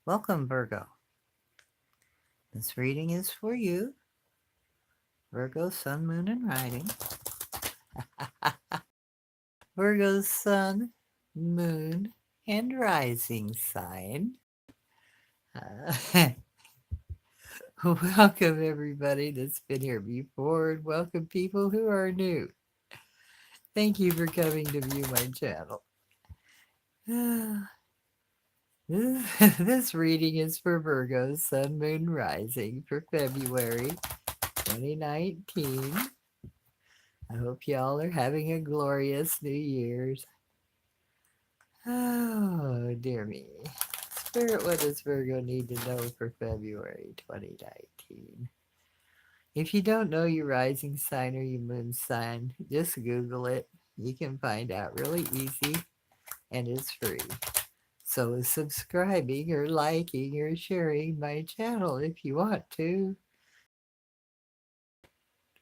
Welcome, Virgo. This reading is for you, Virgo, Sun, Moon, and Rising. Virgo's Sun, Moon, and Rising sign. Uh, welcome, everybody that's been here before, and welcome people who are new. Thank you for coming to view my channel. This reading is for Virgo, Sun, Moon, Rising for February 2019. I hope y'all are having a glorious New Year's. Oh, dear me. Spirit, what does Virgo need to know for February 2019? If you don't know your rising sign or your moon sign, just Google it. You can find out really easy, and it's free. So is subscribing or liking or sharing my channel if you want to.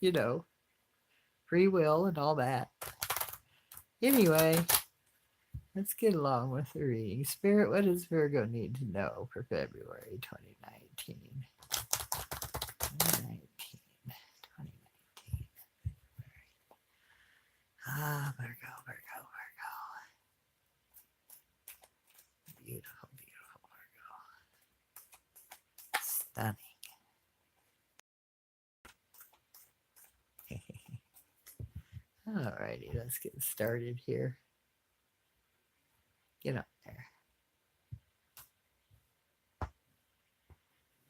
You know, free will and all that. Anyway, let's get along with the reading. Spirit, what does Virgo need to know for February 2019? 2019. Virgo, Virgo, Virgo. Beautiful, beautiful Virgo. Stunning. Alrighty, let's get started here. Get up there.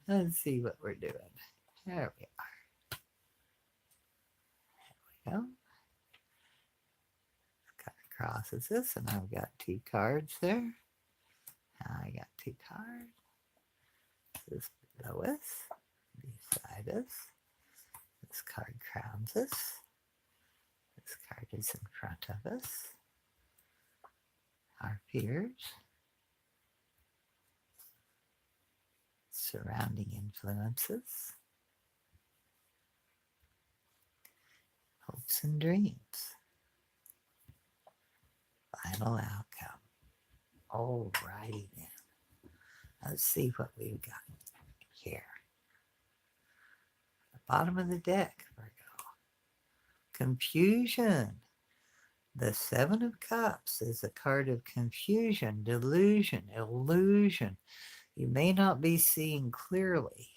Let's see what we're doing. There we are. There we go. Cut across as this, and I've got two cards there. I got two cards. This below us, beside us. This card crowns us. This card is in front of us. Our fears. Surrounding influences. Hopes and dreams. Final outcome. Alrighty then. Let's see what we've got here. The bottom of the deck, Virgo. Confusion. The Seven of Cups is a card of confusion, delusion, illusion. You may not be seeing clearly.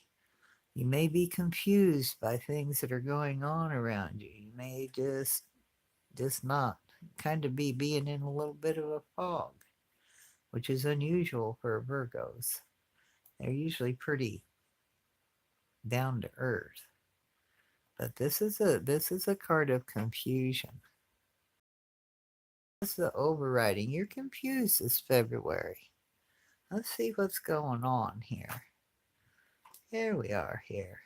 You may be confused by things that are going on around you. You may just not kind of be being in a little bit of a fog, which is unusual for Virgos. They're usually pretty down to earth. But this is a card of confusion. This is the overriding. You're confused this February. Let's see what's going on here. Here we are here.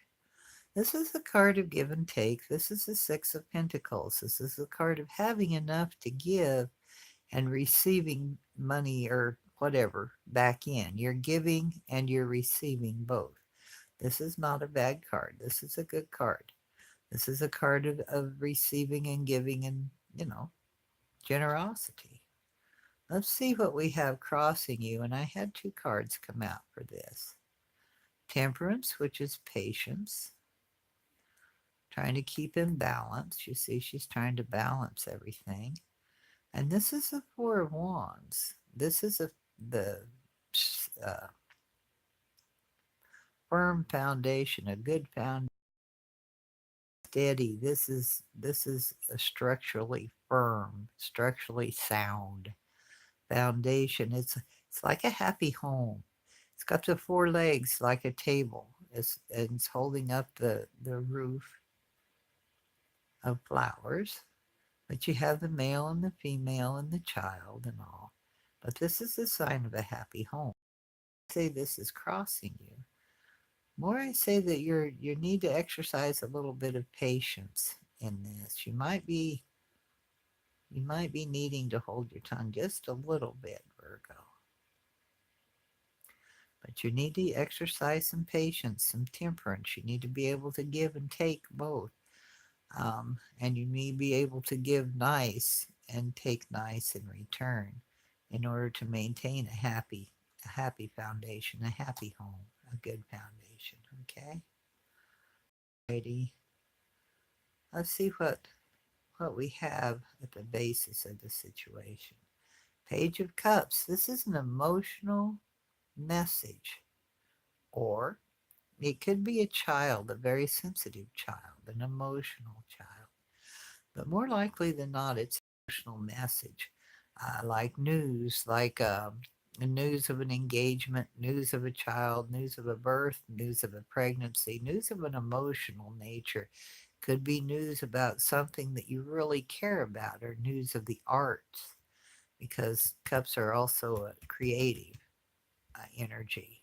This is a card of give and take. This is the Six of Pentacles. This is a card of having enough to give and receiving money or whatever back in. You're giving and you're receiving both. This is not a bad card. This is a good card. This is a card of receiving and giving and, generosity. Let's see what we have crossing you. And I had two cards come out for this. Temperance, which is patience. Trying to keep in balance. You see, she's trying to balance everything. And this is the Four of Wands. This is the firm foundation, a good foundation. Steady. This is a structurally firm, structurally sound foundation. It's like a happy home. It's got the four legs like a table. It's holding up the roof of flowers. But you have the male and the female and the child and all. But this is the sign of a happy home. I say this is crossing you. More I say that you need to exercise a little bit of patience in this. You might be needing to hold your tongue just a little bit, Virgo. But you need to exercise some patience, some temperance. You need to be able to give and take both. And you need to be able to give nice and take nice in return in order to maintain a happy a happy foundation, a happy home, a good foundation. Okay. Righty. Let's see what we have at the basis of the situation. Page of Cups. This is an emotional message, or it could be a child, a very sensitive child, an emotional child. But more likely than not, it's an emotional message, like news, like news of an engagement, news of a child, news of a birth, news of a pregnancy, news of an emotional nature. Could be news about something that you really care about, or news of the arts, because cups are also a creative energy.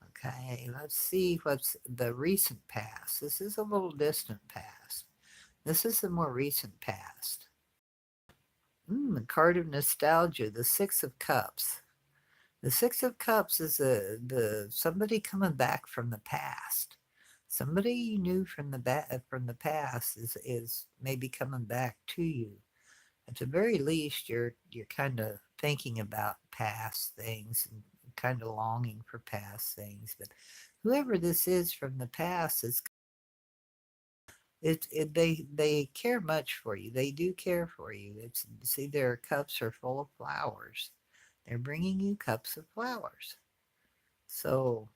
Okay, let's see what's the recent past. This is a little distant past. This is the more recent past. The card of nostalgia, the Six of Cups. The Six of Cups is the somebody coming back from the past. Somebody you knew from the past is maybe coming back to you. At the very least, you're kind of thinking about past things and kind of longing for past things. But whoever this is from the past is they care much for you. They do care for you. It's see their cups are full of flowers. They're bringing you cups of flowers. So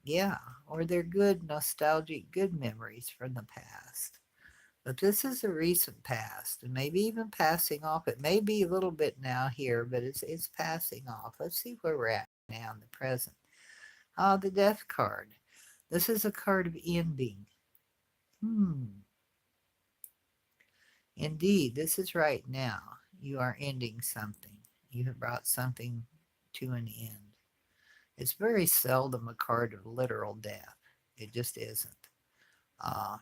yeah, or they're good nostalgic good memories from the past. But this is a recent past, and maybe even passing off. It may be a little bit now here, but it's passing off. Let's see where we're at now in the present. Ah, the Death card. This is a card of ending. Indeed, this is right now. You are ending something. You have brought something to an end. It's very seldom a card of literal death. It just isn't.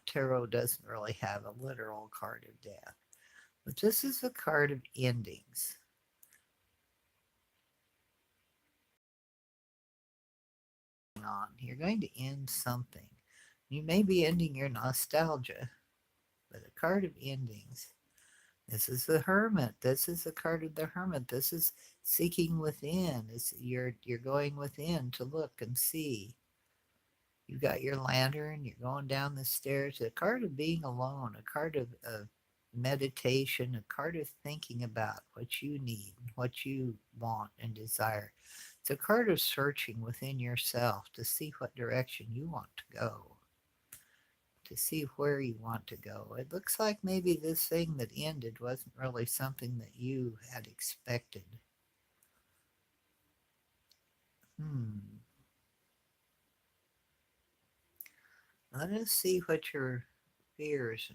Tarot doesn't really have a literal card of death. But this is a card of endings. You're going to end something. You may be ending your nostalgia, but a card of endings. This is the Hermit. This is the card of the Hermit. This is seeking within. You're going within to look and see. You've got your lantern. You're going down the stairs. A card of being alone. A card of meditation. A card of thinking about what you need, what you want and desire. It's a card of searching within yourself to see what direction you want to go, to see where you want to go. It looks like maybe this thing that ended wasn't really something that you had expected. Hmm. Let us see what your fears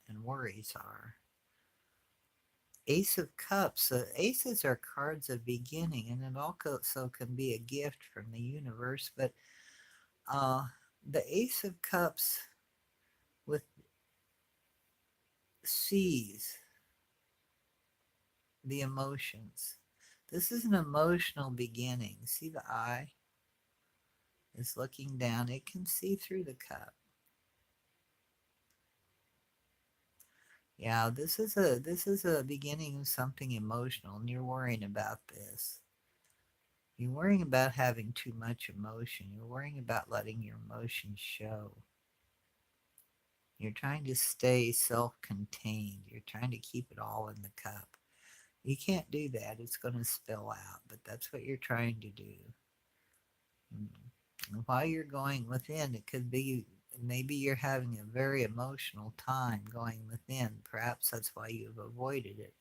and worries are. Ace of Cups. Aces are cards of beginning, and it also can be a gift from the universe. But uh, the Ace of Cups with sees the emotions. This is an emotional beginning. See the eye is looking down. It can see through the cup. Yeah, this is a beginning of something emotional, and you're worrying about this. You're worrying about having too much emotion. You're worrying about letting your emotions show. You're trying to stay self-contained. You're trying to keep it all in the cup. You can't do that. It's going to spill out, but that's what you're trying to do. And while you're going within, it could be maybe you're having a very emotional time going within. Perhaps that's why you've avoided it.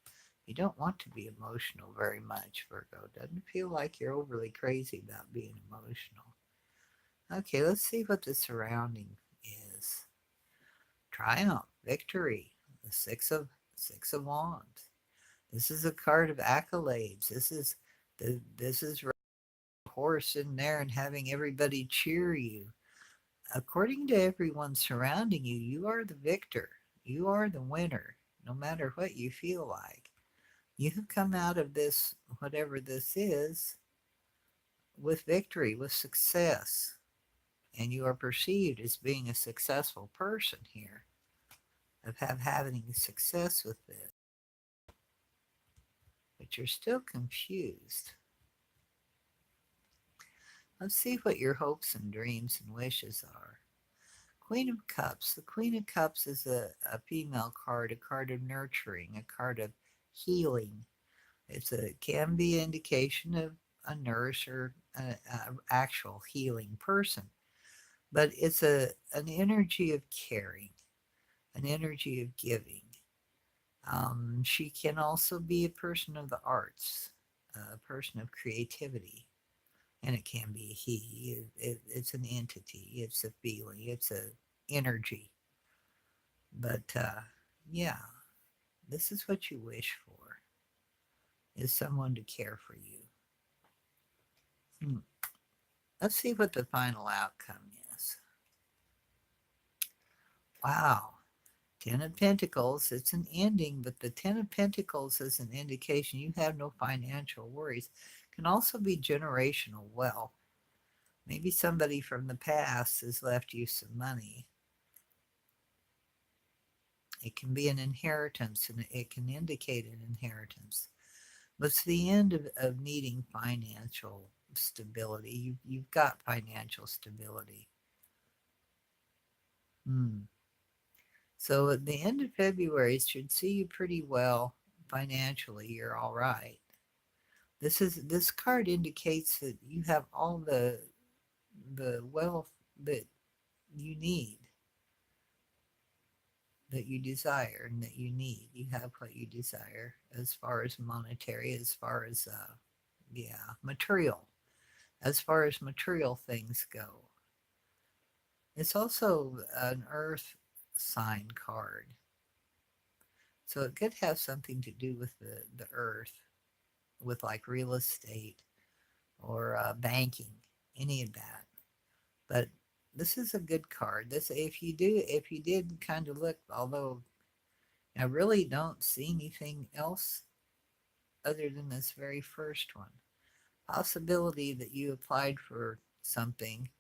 You don't want to be emotional very much, Virgo. Doesn't feel like you're overly crazy about being emotional. Okay, let's see what the surrounding is. Triumph, victory, the six of wands. This is a card of accolades. This is horse in there and having everybody cheer you. According to everyone surrounding you, you are the victor. You are the winner, no matter what you feel like. You have come out of this, whatever this is, with victory, with success. And you are perceived as being a successful person here, of having success with this. But you're still confused. Let's see what your hopes and dreams and wishes are. Queen of Cups. The Queen of Cups is a female card, a card of nurturing, a card of healing. Can be an indication of a nurse or an actual healing person, but it's an energy of caring, an energy of giving. She can also be a person of the arts, a person of creativity, and it can be a he. It's an entity. It's a feeling. It's a energy. But yeah, this is what you wish for: is someone to care for you. Hmm. Let's see what the final outcome is. Wow. Ten of Pentacles, it's an ending, but the Ten of Pentacles is an indication you have no financial worries. Can also be generational wealth. Maybe somebody from the past has left you some money. It can be an inheritance, and it can indicate an inheritance. But it's the end of needing financial stability. You've got financial stability. Hmm. So at the end of February should see you pretty well financially. You're all right. This card indicates that you have all the wealth that you need, that you desire, and that you need. You have what you desire as far as monetary, as far as yeah, material, as far as material things go. It's also an earth sign card. So it could have something to do with the earth, with like real estate or banking, any of that. But this is a good card. This, if you did kind of look, although I really don't see anything else other than this very first one. Possibility that you applied for something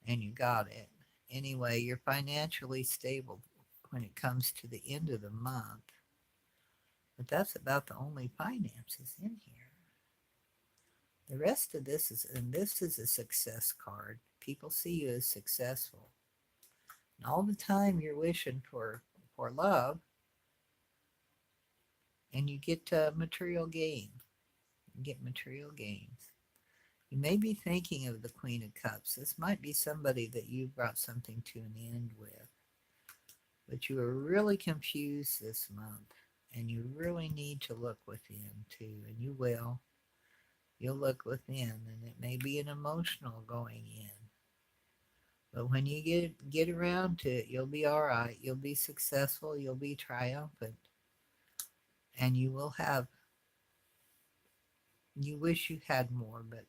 and you got it. Anyway, you're financially stable when it comes to the end of the month. But that's about the only finances in here. The rest of this is, and this is a success card. People see you as successful. And all the time you're wishing for love, and you get material gain. You get material gains. You may be thinking of the Queen of Cups. This might be somebody that you brought something to an end with. But you are really confused this month, and you really need to look within too, and you will. You'll look within, and it may be an emotional going in. But when you get around to it, you'll be all right. You'll be successful. You'll be triumphant, and you will have. You wish you had more, but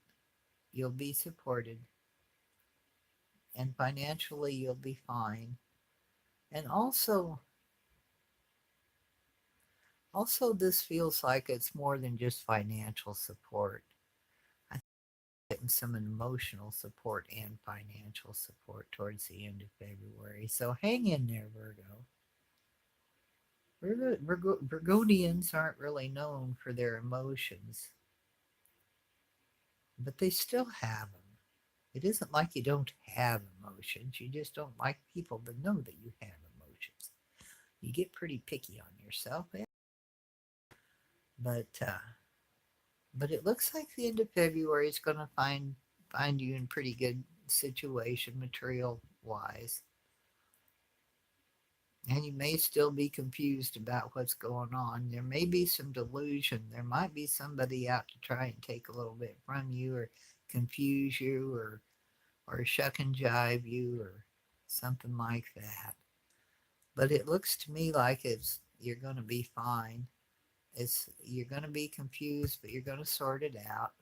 you'll be supported, and financially you'll be fine. And also this feels like it's more than just financial support. I think getting some emotional support and financial support towards the end of February. So hang in there, Virgo. Virgonians aren't really known for their emotions, but they still have them. It isn't like you don't have emotions. You just don't like people to know that you have emotions. You get pretty picky on yourself, but it looks like the end of February is going to find you in pretty good situation, material wise. And you may still be confused about what's going on. There may be some delusion. There might be somebody out to try and take a little bit from you, or confuse you, or shuck and jive you, or something like that. But it looks to me like you're going to be fine. You're going to be confused, but you're going to sort it out.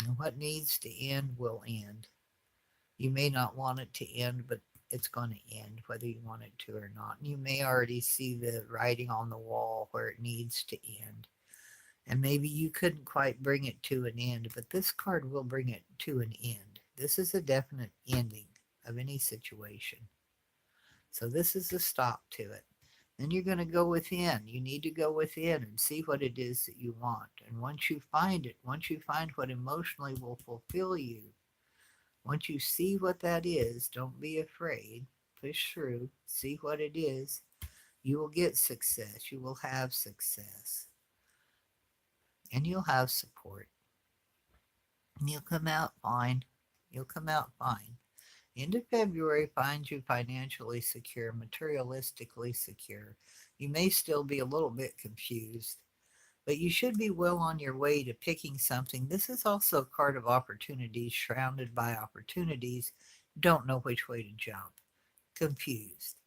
And what needs to end will end. You may not want it to end, but it's going to end whether you want it to or not. You may already see the writing on the wall where it needs to end. And maybe you couldn't quite bring it to an end, but this card will bring it to an end. This is a definite ending of any situation. So this is a stop to it. Then you're going to go within. You need to go within and see what it is that you want. And once you find it, once you find what emotionally will fulfill you, once you see what that is, don't be afraid. Push through, see what it is. You will get success. You will have success. And you'll have support. And you'll come out fine. You'll come out fine. End of February finds you financially secure, materialistically secure. You may still be a little bit confused, but you should be well on your way to picking something. This is also a card of opportunities, surrounded by opportunities. Don't know which way to jump. Confused.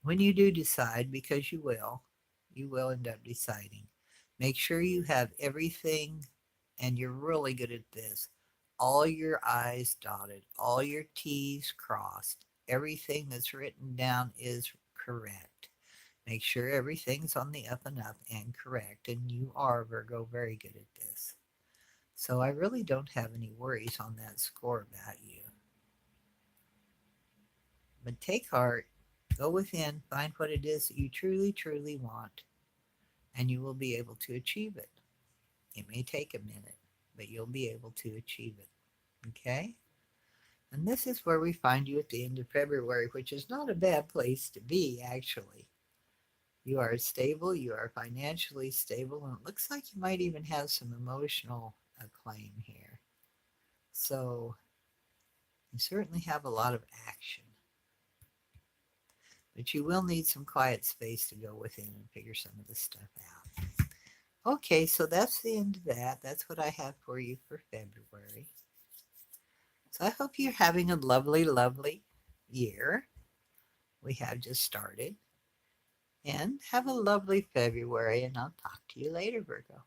When you do decide, because you will end up deciding. Make sure you have everything, and you're really good at this. All your I's dotted, all your T's crossed. Everything that's written down is correct. Make sure everything's on the up and up and correct. And you are, Virgo, very good at this. So I really don't have any worries on that score about you. But take heart, go within, find what it is that you truly, truly want, and you will be able to achieve it. It may take a minute, but you'll be able to achieve it. Okay? And this is where we find you at the end of February, which is not a bad place to be, actually. You are stable, you are financially stable, and it looks like you might even have some emotional acclaim here. So you certainly have a lot of action. But you will need some quiet space to go within and figure some of this stuff out. Okay, so that's the end of that. That's what I have for you for February. So I hope you're having a lovely, lovely year. We have just started. And have a lovely February, and I'll talk to you later, Virgo.